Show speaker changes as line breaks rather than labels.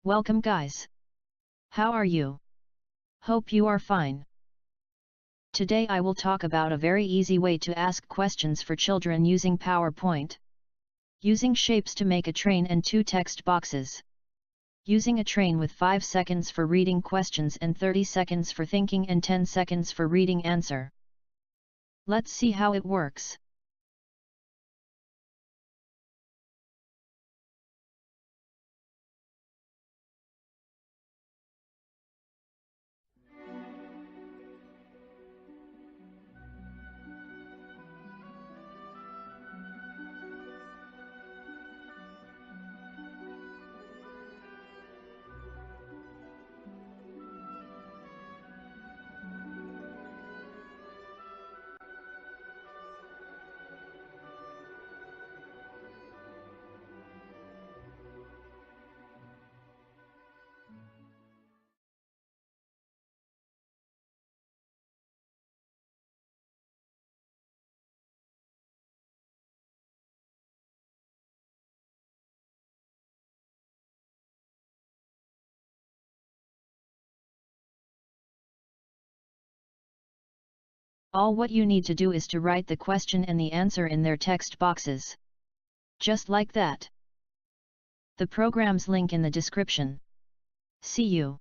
Welcome guys. How are you? Hope you are fine. Today I will talk about a very easy way to ask questions for children using PowerPoint. Using shapes to make a train and 2 text boxes. Using a train with 5 seconds for reading questions and 30 seconds for thinking and 10 seconds for reading answer. Let's see how it works. All what you need to do is to write the question and the answer in their text boxes. Just like that. The program's link in the description. See you.